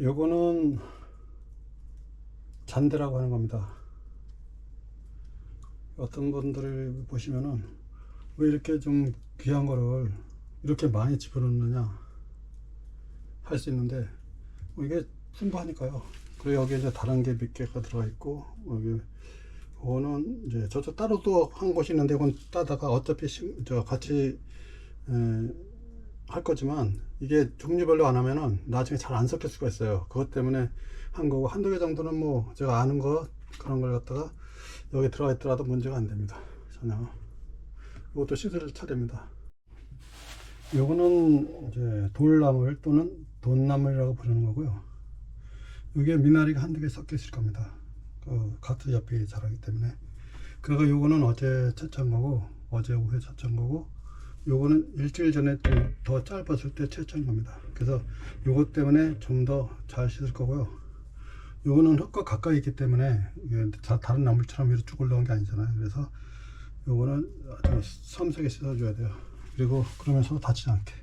요거는 잔대라고 하는 겁니다. 어떤 분들을 보시면은 왜 이렇게 좀 귀한 거를 이렇게 많이 집어넣느냐 할 수 있는데, 이게 풍부하니까요. 그리고 여기 이제 다른 게 몇 개가 들어가 있고, 여기 이거는 이제 저쪽 따로 또 한 곳이 있는데, 이건 따다가 어차피 같이 할 거지만, 이게 종류별로 안 하면은 나중에 잘 안 섞일 수가 있어요. 그것 때문에 한 거고, 한두 개 정도는 뭐 제가 아는 거 그런 걸 갖다가 여기 들어가 있더라도 문제가 안 됩니다. 전혀. 이것도 씻을 차례입니다. 요거는 이제 돌나물 또는 돈나물이라고 부르는 거고요. 이게 미나리가 한두 개 섞여 있을 겁니다. 같은 옆에 자라기 때문에. 그리고 요거는 어제 채취한 거고, 어제 오후에 채취한 거고, 요거는 일주일 전에 좀 더 짧았을 때 채취한 겁니다. 그래서 요것 때문에 좀 더 잘 씻을 거고요. 요거는 흙과 가까이 있기 때문에 이게 다른 나물처럼 위로 쭉 올라온 게 아니잖아요. 그래서 요거는 아주 섬세하게 씻어줘야 돼요. 그리고 그러면서도 다치지 않게.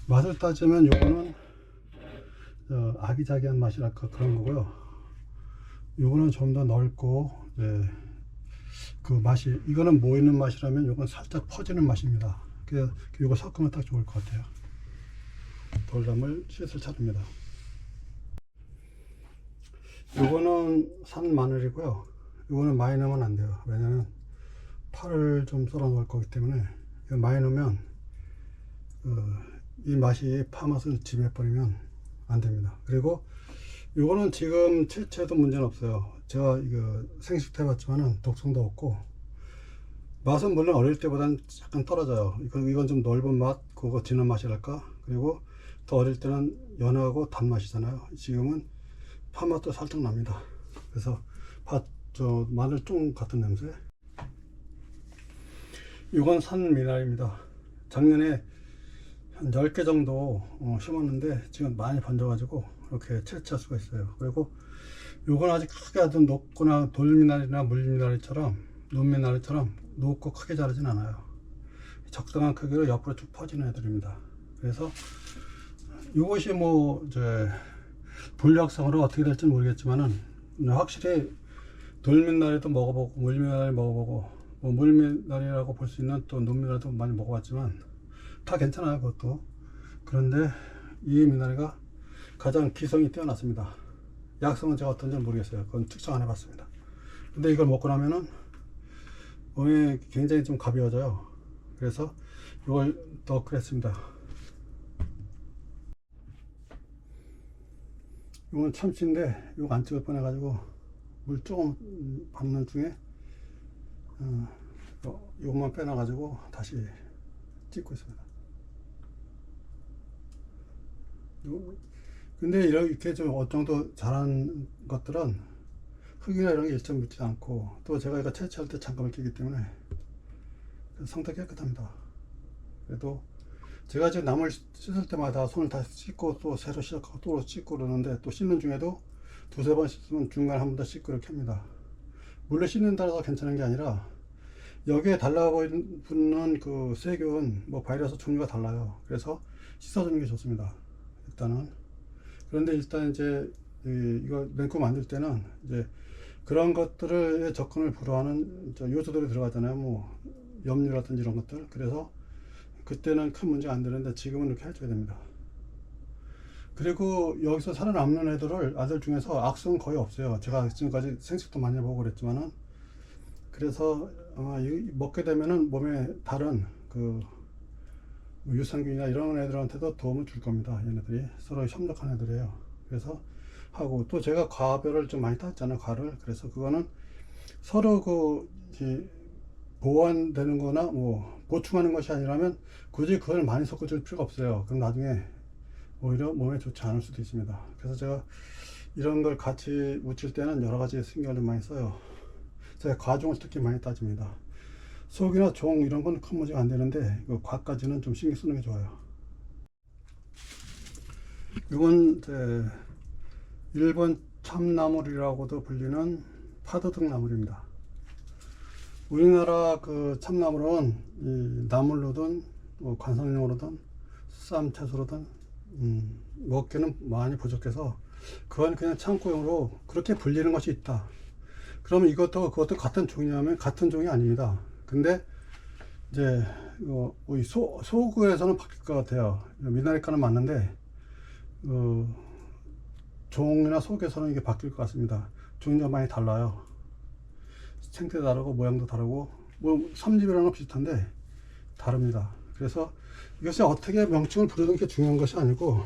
맛을 따지면 요거는 아기자기한 맛이랄까 그런 거고요. 요거는 좀 더 넓고, 그 맛이, 이거는 모이는 맛이라면 요건 살짝 퍼지는 맛입니다. 그래서 요거 섞으면 딱 좋을 것 같아요. 돌나물 씻을 차례입니다. 요거는 산 마늘이고요. 요거는 많이 넣으면 안 돼요. 왜냐면 파를 좀 썰어 놓을 거기 때문에. 많이 넣으면 이 맛이 파 맛을 지배 버리면 안 됩니다. 그리고 요거는 지금 채취해도 문제는 없어요. 제가 이거 생식도 해봤지만은 독성도 없고, 맛은 물론 어릴 때보다는 약간 떨어져요. 이건 좀 넓은 맛, 그거 진한 맛이랄까. 그리고 더 어릴 때는 연하고 단맛이잖아요. 지금은 파 맛도 살짝 납니다. 그래서 마늘 쫑 같은 냄새. 이건 산 미나리입니다. 작년에 한 10개 정도 심었는데 지금 많이 번져가지고 이렇게 채취할 수가 있어요. 그리고 요건 아직 크게 아주 높거나 돌미나리나 물미나리처럼, 눈미나리처럼 높고 크게 자라진 않아요. 적당한 크기로 옆으로 쭉 퍼지는 애들입니다. 그래서 이것이 뭐 이제 분류학상으로 어떻게 될지 모르겠지만은, 확실히 돌미나리도 먹어보고 물미나리 먹어보고, 뭐 물미나리라고 볼 수 있는 또 눈미나리도 많이 먹어봤지만 다 괜찮아요, 그것도. 그런데 이 미나리가 가장 기성이 뛰어났습니다. 약성은 제가 어떤지 모르겠어요. 그건 측정 안 해봤습니다. 근데 이걸 먹고 나면은 몸이 굉장히 좀 가벼워져요. 그래서 이걸 더 끓였습니다. 이건 참치인데 이거 안 찍을 뻔해가지고 물 조금 받는 중에 이것만 빼놔가지고 다시 찍고 있습니다. 근데 이렇게 좀 어느 정도 자란 것들은 흙이나 이런 게 일체 묻지 않고, 또 제가 이거 채취할 때 잠깐만 끼기 때문에 상태 깨끗합니다. 그래도 제가 지금 나물 씻을 때마다 손을 다 씻고 또 새로 시작하고 또 씻고 그러는데, 또 씻는 중에도 두세 번 씻으면 중간에 한 번 더 씻고 이렇게 합니다. 물로 씻는 따라서 괜찮은 게 아니라 여기에 달라붙는 그 세균, 뭐 바이러스 종류가 달라요. 그래서 씻어주는 게 좋습니다, 일단은. 그런데 일단 이제 이거 냉국 만들 때는 이제 그런 것들의 접근을 불허하는 요소들이 들어가잖아요. 뭐 염료라든지 이런 것들. 그래서 그때는 큰 문제가 안 되는데 지금은 이렇게 해줘야 됩니다. 그리고 여기서 살아남는 아들 중에서 악성은 거의 없어요. 제가 지금까지 생식도 많이 보고 그랬지만은. 그래서 먹게 되면은 몸에 다른 그 유산균이나 이런 애들한테도 도움을 줄 겁니다. 얘네들이 서로 협력한 애들이에요. 그래서 하고, 또 제가 과별을 좀 많이 땄잖아요, 과를. 그래서 그거는 서로 보완되는 거나 뭐 보충하는 것이 아니라면 굳이 그걸 많이 섞어줄 필요가 없어요. 그럼 나중에 오히려 몸에 좋지 않을 수도 있습니다. 그래서 제가 이런 걸 같이 묻힐 때는 여러 가지 신경을 많이 써요. 제가 과종을 특히 많이 따집니다. 속이나 종 이런 건 큰 문제가 안 되는데 과까지는 좀 신경 쓰는 게 좋아요. 이건 일본 참나물이라고도 불리는 파도등 나물입니다. 우리나라 그 참나물은 이 나물로든 관상용으로든 쌈 채소로든 먹기는 많이 부족해서 그건 그냥 창고용으로 그렇게 불리는 것이 있다. 그러면 그것도 같은 종이냐면 같은 종이 아닙니다. 근데 이제 이 소구에서는 바뀔 것 같아요. 미나리과는 맞는데 종이나 속에서는 이게 바뀔 것 같습니다. 종류가 많이 달라요. 생태 다르고 모양도 다르고 뭐 삼집이랑은 비슷한데 다릅니다. 그래서 이것이 어떻게 명칭을 부르는 게 중요한 것이 아니고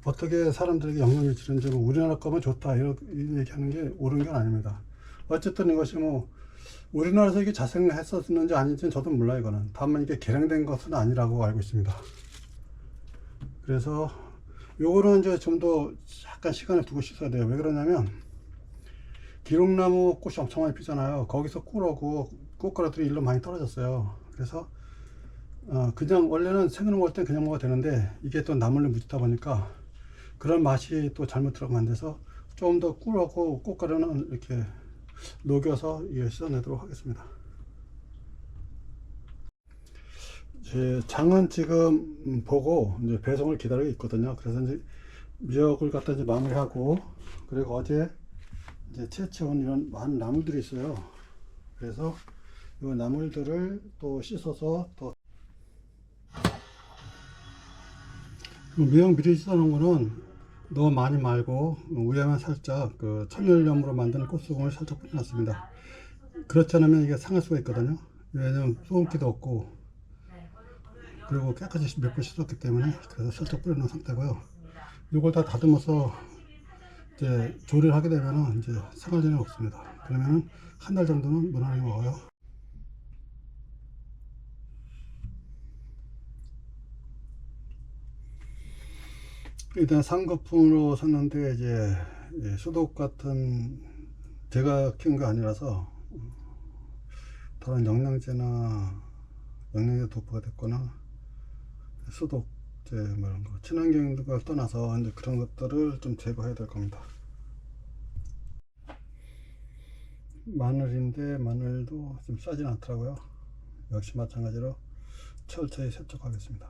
어떻게 사람들에게 영향을 주는지 뭐 우리나라 거면 좋다 이런 얘기하는 게 옳은 건 아닙니다. 어쨌든 이것이 뭐 우리나라에서 이게 자생했었는지 아닌지는 저도 몰라요. 이거는 다만 이게 개량된 것은 아니라고 알고 있습니다. 그래서 요거는 이제 좀 더 약간 시간을 두고 씻어야 돼요. 왜 그러냐면 기록나무 꽃이 엄청 많이 피잖아요. 거기서 꿀하고 꽃가루들이 일로 많이 떨어졌어요. 그래서 그냥 원래는 생으로 먹을 땐 그냥 먹어도 되는데 이게 또 나물로 묻다 보니까 그런 맛이 또 잘못 들어가면 안 돼서 좀 더 꿀하고 꽃가루는 이렇게 녹여서 이거 씻어내도록 하겠습니다. 제 장은 지금 보고 이제 배송을 기다리고 있거든요. 그래서 이제 미역을 갖다 이제 마무리하고, 그리고 어제 이제 채취한 이런 많은 나물들이 있어요. 그래서 이 나물들을 또 씻어서 또 미역 미리 씻어 놓은 거는 너무 많이 말고 위에만 살짝 그 천일염으로 만든 꽃소금을 살짝 뿌려놨습니다. 그렇지 않으면 이게 상할 수가 있거든요. 왜냐면 소금기도 없고 그리고 깨끗이 몇 번 씻었기 때문에. 그래서 살짝 뿌려놓은 상태고요. 이걸 다 다듬어서 이제 조리를 하게 되면은 이제 상할 일은 없습니다. 그러면은 한 달 정도는 무난하게 먹어요. 일단 상거품으로 샀는데 이제 수독 같은 제가 키운 거 아니라서 다른 영양제나 영양제 도포가 됐거나 수독제 뭐 이런 거 친환경인 걸 떠나서 이제 그런 것들을 좀 제거해야 될 겁니다. 마늘인데 마늘도 좀 싸진 않더라고요. 역시 마찬가지로 철저히 세척하겠습니다.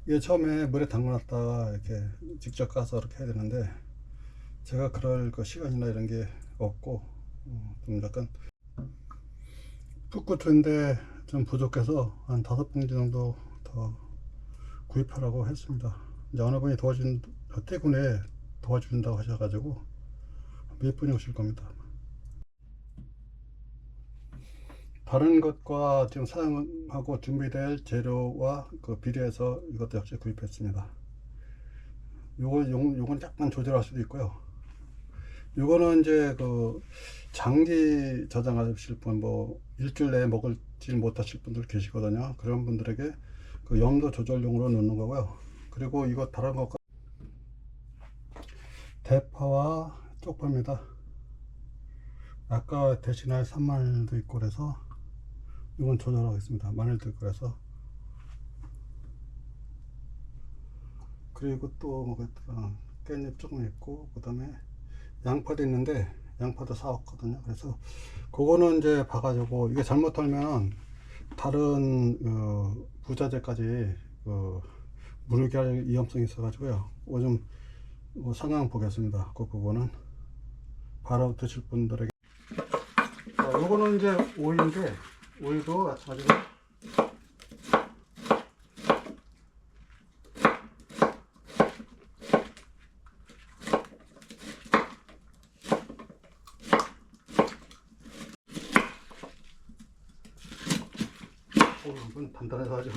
이게 처음에 물에 담궈놨다가 이렇게 직접 가서 이렇게 해야 되는데 제가 그럴 그 시간이나 이런 게 없고 좀 약간 풋구초인데 좀 부족해서 한 5봉지 정도 더 구입하라고 했습니다. 이제 어느 분이 퇴근에 도와준다고 하셔가지고 몇 분이 오실 겁니다. 다른 것과 지금 사용하고 준비될 재료와 그 비례해서 이것도 역시 구입했습니다. 요건 약간 조절할 수도 있고요. 요거는 이제 그 장기 저장하실 분, 뭐 일주일 내에 먹을지 못하실 분들 계시거든요. 그런 분들에게 그 염도 조절용으로 넣는 거고요. 그리고 이거 다른 것과 대파와 쪽파입니다. 아까 대신할 산마늘도 있고 그래서 이건 조절하겠습니다. 마늘도 있고 그래서. 그리고 또 뭐가 깻잎 조금 있고, 그 다음에 양파도 있는데 양파도 사왔거든요. 그래서 그거는 이제 봐가지고 이게 잘못 털면 다른 부자재까지 무르게 할 위험성이 있어 가지고요. 요즘 상황 보겠습니다. 그 부분은 바로 드실 분들에게. 요거는 이제 오이인데 오이도 마찬가지로 이건 단단해서 아주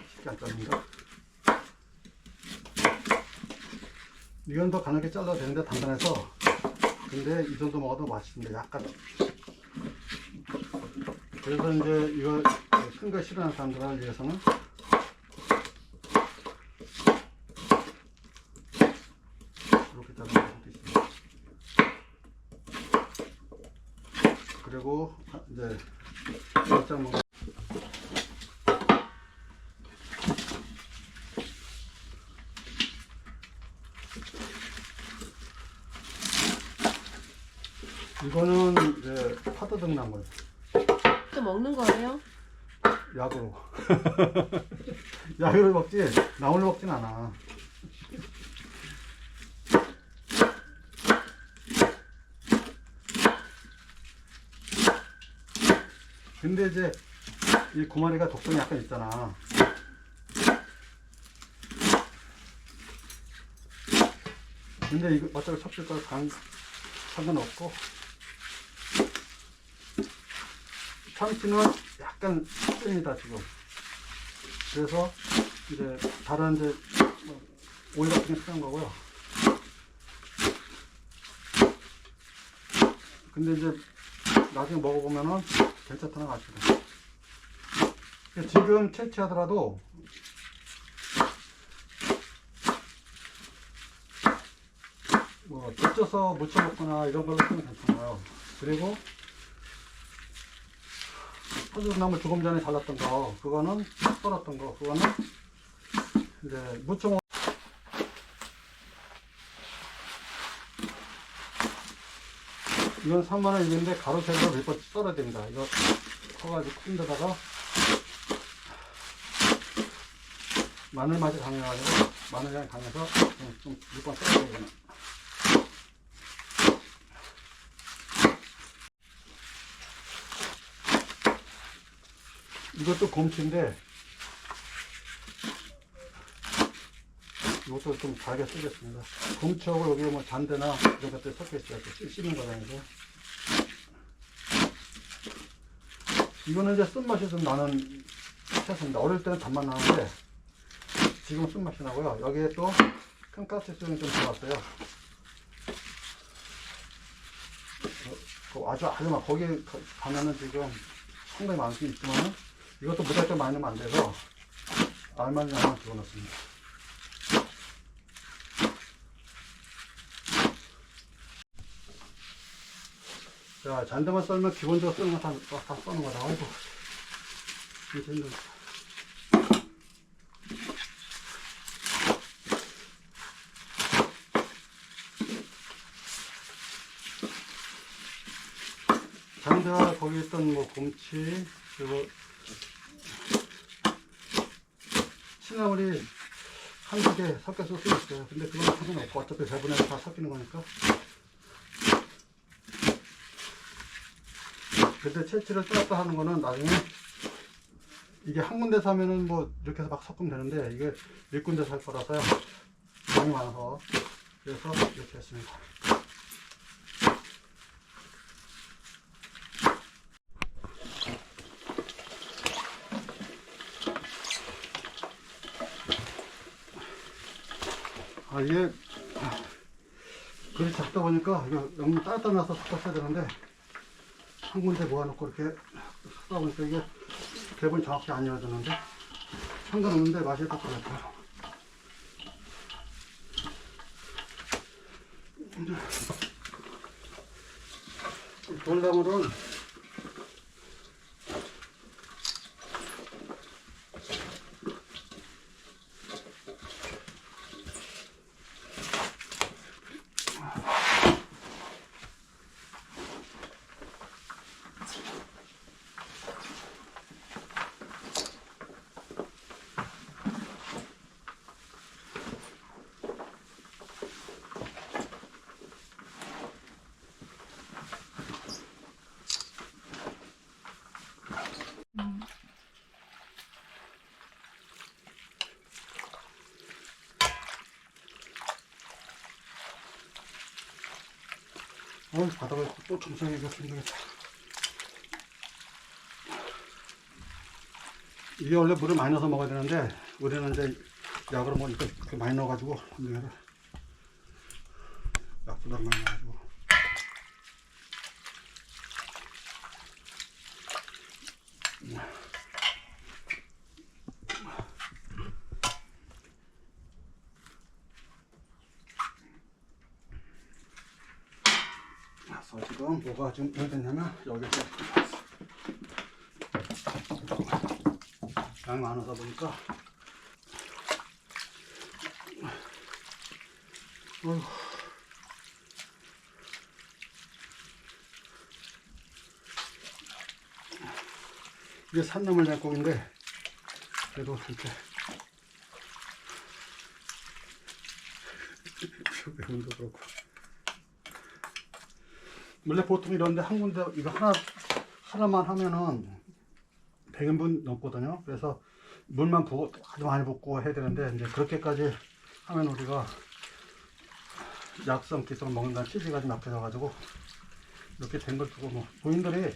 쉽게 안 잘립니다. 이건 더 가늘게 잘라도 되는데 단단해서. 근데 이 정도 먹어도 맛있습니다. 약간. 그래서 이제 이거 큰 거 싫어하는 사람들을 위해서는 이렇게 자르는 것도 있습니다. 그리고 이제 살짝 먹어. 이거는 이제 파도등 나물. 또 먹는 거예요? 약으로. 야구를 먹지 나물을 먹진 않아. 근데 이제 이 구마리가 독성이 약간 있잖아. 근데 이거 어차피 섭질 거 상관없고, 참치는 약간 씁니다 지금. 그래서 이제 다른 이제 오일 같은 게 필요한 거고요. 근데 이제 나중에 먹어보면은 괜찮다는 거 아시죠? 지금 채취하더라도 뭐 데쳐서 무쳐 먹거나 이런 걸로 쓰면 괜찮아요. 그리고 서주나물 조금 전에 잘랐던 거, 그거는 썰었던 거, 그거는 이제 무쳐 먹. 이건 3만원 이긴데 가로세로 몇 번 썰어야 됩니다. 이거 커가지고 큰 데다가 마늘 맛이 강해가지고, 마늘 향이 강해서 좀 몇 번 썰어야 되겠네. 이것도 곰치인데 이것도 좀 잘게 쓰겠습니다. 곰치하고 여기 뭐 잔대나 이런 것들 섞여 있어요. 씹는 거라니까. 이거는 이제 쓴맛이 좀 나는 채소입니다. 어릴 때는 단맛 나는데 지금 쓴맛이 나고요. 여기에 또 큰 가스수는 좀 들어갔어요. 아주 막 거기 가면은 지금 상당히 많긴 있지만은 이것도 무작정 많이 넣으면 안 돼서 알맞은 양만 집어넣습니다. 자, 잔대만 썰면 기본적으로 쓰는 거 다 써는 거다. 아이고, 이게 힘들어. 잔대와 거기 있던 뭐 곰치, 그리고 시나물이 한두 개 섞여서 쓸 수 있어요. 근데 그건 상관없고 어차피 배분해서 다 섞이는 거니까. 근데 채취를 뜯었다 하는 거는 나중에 이게 한 군데서 하면은 뭐 이렇게 해서 막 섞으면 되는데 이게 몇 군데서 할 거라서요. 양이 많아서. 그래서 이렇게 했습니다. 이게 그릇이 작다 보니까 이거 너무 따뜻해서 섞었어야 되는데 한 군데 모아놓고 이렇게 하다 보니까 이게 배분이 정확히 안 이어지는데 상관없는데 맛이 딱 그렇죠. 돌나물은 바닥을 또 정상이가 생기겠다. 이게 원래 물을 많이 넣어서 먹어야 되는데 우리는 이제 약으로 먹으니까 그렇게 많이 넣어가지고 약보다 많이 넣어가지고 그래서 지금 뭐가 지금 됐냐면 여기 양이 많아서 보니까 이게 산나물 장국인데 그래도 이렇게 매운도 그렇고. 원래 보통 이런데 한 군데 이거 하나만 하면은 100인분 넘거든요. 그래서 물만 부어 아주 많이 붓고 해야 되는데 이제 그렇게까지 하면 우리가 약성 기성 먹는다는 취지가 좀 약해져가지고 이렇게 된 걸 두고 뭐 부인들이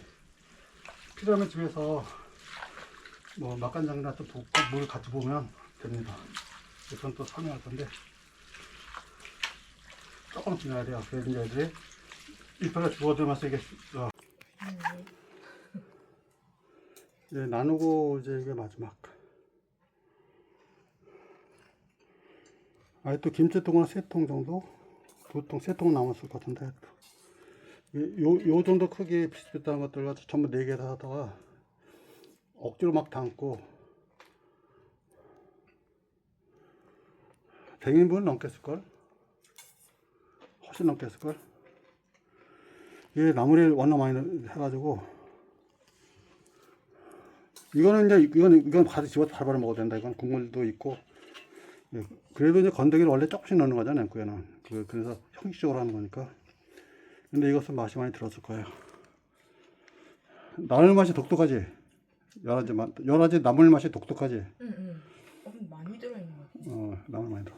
필요하면 집에서 뭐 맛간장이나 좀 붓고 물 같이 부으면 됩니다. 이건 또 설명할 건데 조금씩 넣어야 돼요. 그래서 이제 애들이 이빨에 주워들면서 이게 이제 나누고 이제 이게 마지막. 또 김치통은 3통 정도? 2통, 3통 남았을 것 같은데. 요 정도 크기 비슷비슷한 것들 가지고 전부 4개 다 하다가 억지로 막 담고 100인분 넘겠을걸? 훨씬 넘겠을걸? 이게 나물을 워낙 많이 해가지고 이거는 이제 이건 바로 집어서 바로 먹어도 된다. 이건 국물도 있고. 예, 그래도 이제 건더기를 원래 조금씩 넣는 거잖아요, 냉국에는. 그래서 형식적으로 하는 거니까. 근데 이것은 맛이 많이 들었을 거예요. 나물 맛이 독특하지? 여러 가지 나물 맛이 독특하지? 응. 많이 들어있는 것 같아. 나물 많이 들어.